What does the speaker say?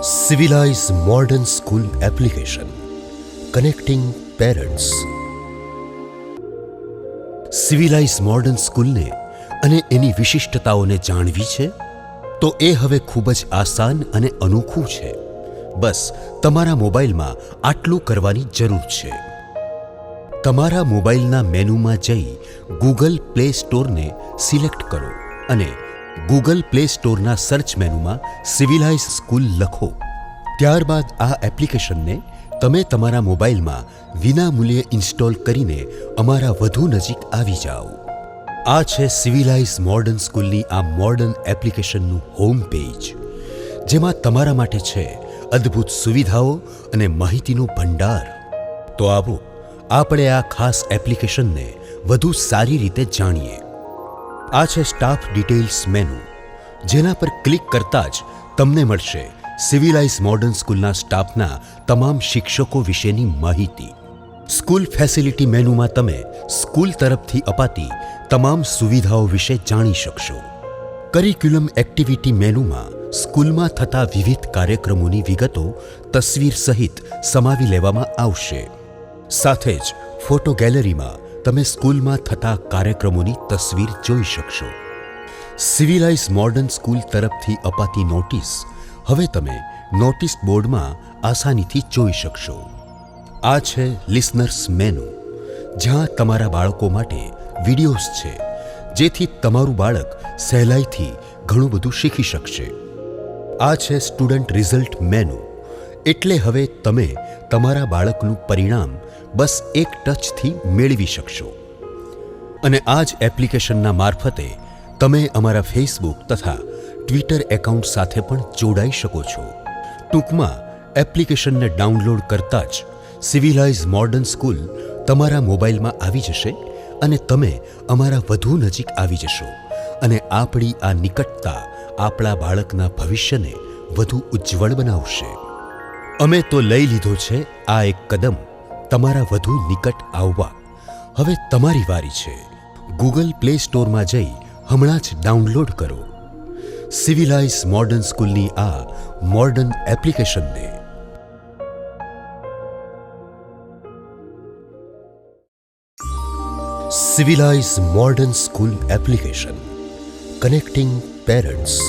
Civilise modern school application connecting parents. Civilize modern સ્કૂલને અને એની વિશિષ્ટતાઓને જાણવી છે તો એ હવે ખૂબ જ આસાન અને અનોખું છે. બસ તમારા મોબાઈલમાં આટલું કરવાની જરૂર છે. તમારા મોબાઈલના મેનુમાં જઈ ગૂગલ પ્લે સ્ટોરને સિલેક્ટ કરો અને ગૂગલ પ્લે સ્ટોરના સર્ચ મેનુમાં સિવિલાઇઝ સ્કૂલ લખો. ત્યારબાદ આ એપ્લિકેશનને તમે તમારા મોબાઈલમાં વિનામૂલ્યે ઇન્સ્ટોલ કરીને અમારા વધુ નજીક આવી જાઓ. આ છે સિવિલાઇઝ મોડર્ન સ્કૂલની આ મોડર્ન એપ્લિકેશનનું હોમ પેજ, જેમાં તમારા માટે છે અદ્ભુત સુવિધાઓ અને માહિતીનો ભંડાર. તો આવો આપણે આ ખાસ એપ્લિકેશનને વધુ સારી રીતે જાણીએ. આ છે સ્ટાફ ડિટેલ્સ મેનુ, જેના પર ક્લિક કરતાં જ તમને મળશે સિવિલાઇઝ મોડર્ન સ્કૂલના સ્ટાફના તમામ શિક્ષકો વિશેની માહિતી. સ્કૂલ ફેસિલિટી મેનુમાં તમે સ્કૂલ તરફથી અપાતી તમામ સુવિધાઓ વિશે જાણી શકશો. કરિક્યુલમ એક્ટિવિટી મેનુમાં સ્કૂલમાં થતા વિવિધ કાર્યક્રમોની વિગતો તસવીર સહિત સમાવી લેવામાં આવશે. સાથે જ ફોટો ગેલેરીમાં તમે સ્કૂલમાં થતા કાર્યક્રમોની તસવીર જોઈ શકશો. સિવિલાઇઝ મોડર્ન સ્કૂલ તરફથી અપાતી નોટિસ હવે તમે નોટિસ બોર્ડમાં આસાનીથી જોઈ શકશો. આ છે લિસનર્સ મેનુ, જ્યાં તમારા બાળકો માટે વિડીયોઝ છે, જેથી તમારું બાળક સહેલાઈથી ઘણું બધું શીખી શકશે. આ છે સ્ટુડન્ટ રિઝલ્ટ મેનુ, એટલે હવે તમે તમારા બાળકનું પરિણામ બસ એક ટચથી મેળવી શકશો. અને આ જ એપ્લિકેશનના મારફતે તમે અમારા ફેસબુક તથા ટ્વિટર એકાઉન્ટ સાથે પણ જોડાઈ શકો છો. ટૂંકમાં એપ્લિકેશનને ડાઉનલોડ કરતાં જ સિવિલાઇઝ મોડર્ન સ્કૂલ તમારા મોબાઈલમાં આવી જશે અને તમે અમારા વધુ નજીક આવી જશો અને આપણી આ નિકટતા આપણા બાળકના ભવિષ્યને વધુ ઉજ્જવળ બનાવશે. અમે તો લઈ લીધો છે આ એક કદમ તમારા વધુ નિકટ આવવા. હવે તમારી વારી છે. ગૂગલ પ્લે સ્ટોરમાં જઈ હમણાં જ ડાઉનલોડ કરો સિવિલાઇઝ મોડર્ન સ્કૂલની આ મોડર્ન એપ્લિકેશનને. Civilise modern school application connecting parents.